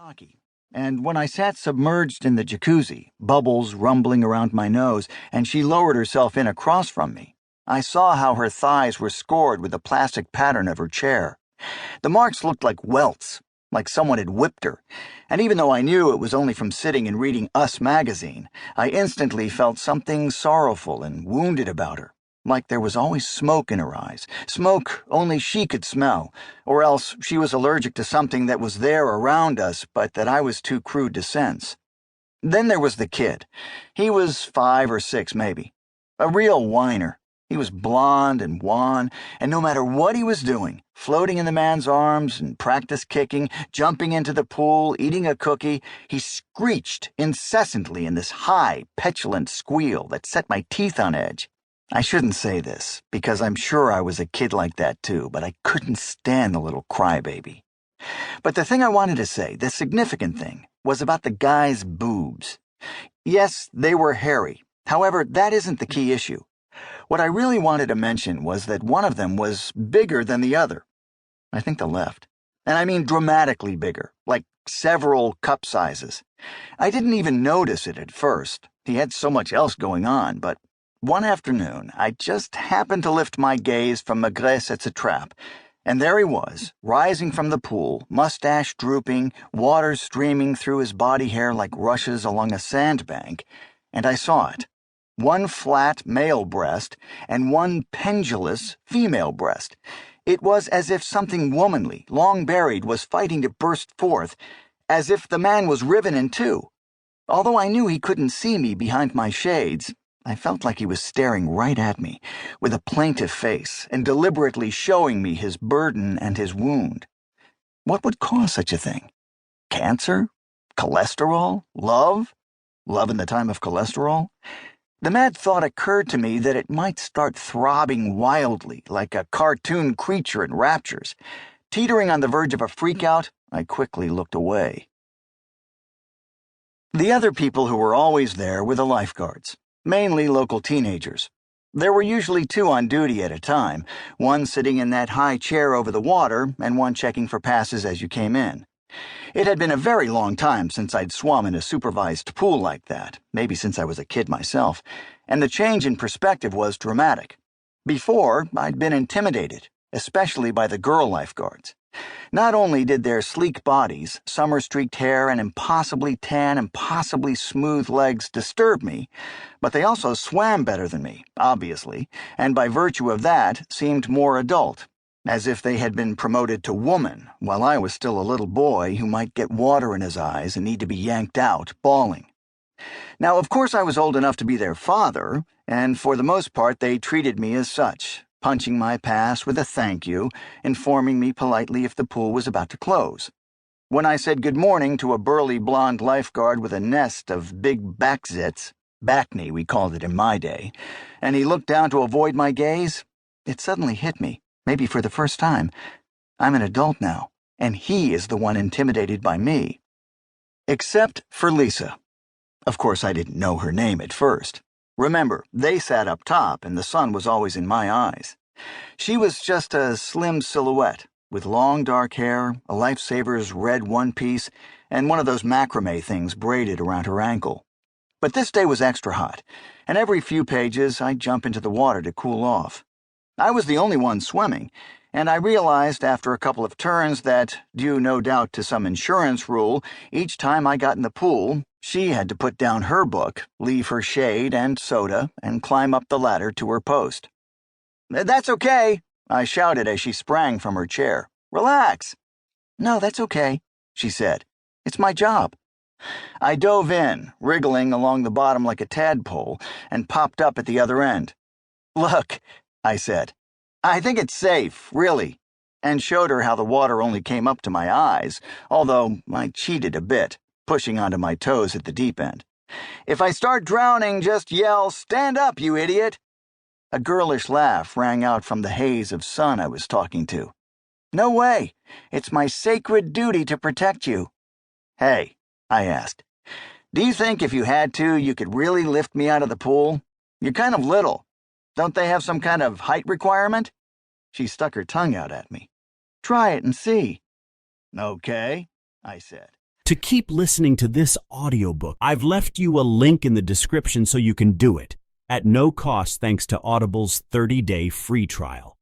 Rocky, and when I sat submerged in the jacuzzi, bubbles rumbling around my nose, and she lowered herself in across from me, I saw how her thighs were scored with the plastic pattern of her chair. The marks looked like welts, like someone had whipped her, and even though I knew it was only from sitting and reading Us magazine, I instantly felt something sorrowful and wounded about her. Like there was always smoke in her eyes, smoke only she could smell, or else she was allergic to something that was there around us but that I was too crude to sense. Then there was the kid. He was 5 or 6 maybe. A real whiner. He was blond and wan, and no matter what he was doing, floating in the man's arms and practice kicking, jumping into the pool, eating a cookie, he screeched incessantly in this high, petulant squeal that set my teeth on edge. I shouldn't say this, because I'm sure I was a kid like that too, but I couldn't stand the little crybaby. But the thing I wanted to say, the significant thing, was about the guy's boobs. Yes, they were hairy. However, that isn't the key issue. What I really wanted to mention was that one of them was bigger than the other. I think the left. And I mean dramatically bigger, like several cup sizes. I didn't even notice it at first. He had so much else going on, but one afternoon, I just happened to lift my gaze from Maigret Sets a Trap, and there he was, rising from the pool, mustache drooping, water streaming through his body hair like rushes along a sandbank, and I saw it. One flat male breast and one pendulous female breast. It was as if something womanly, long buried, was fighting to burst forth, as if the man was riven in two. Although I knew he couldn't see me behind my shades, I felt like he was staring right at me, with a plaintive face, and deliberately showing me his burden and his wound. What would cause such a thing? Cancer? Cholesterol? Love? Love in the time of cholesterol? The mad thought occurred to me that it might start throbbing wildly, like a cartoon creature in raptures. Teetering on the verge of a freak-out, I quickly looked away. The other people who were always there were the lifeguards. Mainly local teenagers. There were usually 2 on duty at a time, one sitting in that high chair over the water and one checking for passes as you came in. It had been a very long time since I'd swum in a supervised pool like that, maybe since I was a kid myself, and the change in perspective was dramatic. Before, I'd been intimidated, especially by the girl lifeguards. Not only did their sleek bodies, summer-streaked hair, and impossibly tan, impossibly smooth legs disturb me, but they also swam better than me, obviously, and by virtue of that seemed more adult, as if they had been promoted to woman, while I was still a little boy who might get water in his eyes and need to be yanked out, bawling. Now, of course, I was old enough to be their father, and for the most part they treated me as such, punching my pass with a thank you, informing me politely if the pool was about to close. When I said good morning to a burly blonde lifeguard with a nest of big back zits, backney we called it in my day, and he looked down to avoid my gaze, it suddenly hit me, maybe for the first time. I'm an adult now, and he is the one intimidated by me. Except for Lisa. Of course, I didn't know her name at first. Remember, they sat up top, and the sun was always in my eyes. She was just a slim silhouette, with long dark hair, a lifesaver's red one-piece, and one of those macrame things braided around her ankle. But this day was extra hot, and every few pages I'd jump into the water to cool off. I was the only one swimming, and I realized after a couple of turns that, due no doubt to some insurance rule, each time I got in the pool, she had to put down her book, leave her shade and soda, and climb up the ladder to her post. "That's okay," I shouted as she sprang from her chair. "Relax." "No, that's okay," she said. "It's my job." I dove in, wriggling along the bottom like a tadpole, and popped up at the other end. "Look," I said, "I think it's safe, really," and showed her how the water only came up to my eyes, although I cheated a bit, pushing onto my toes at the deep end. "If I start drowning, just yell, 'Stand up, you idiot!'" A girlish laugh rang out from the haze of sun I was talking to. "No way. It's my sacred duty to protect you." "Hey," I asked, "do you think if you had to, you could really lift me out of the pool? You're kind of little. Don't they have some kind of height requirement?" She stuck her tongue out at me. "Try it and see." "Okay," I said. To keep listening to this audiobook, I've left you a link in the description so you can do it, at no cost thanks to Audible's 30-day free trial.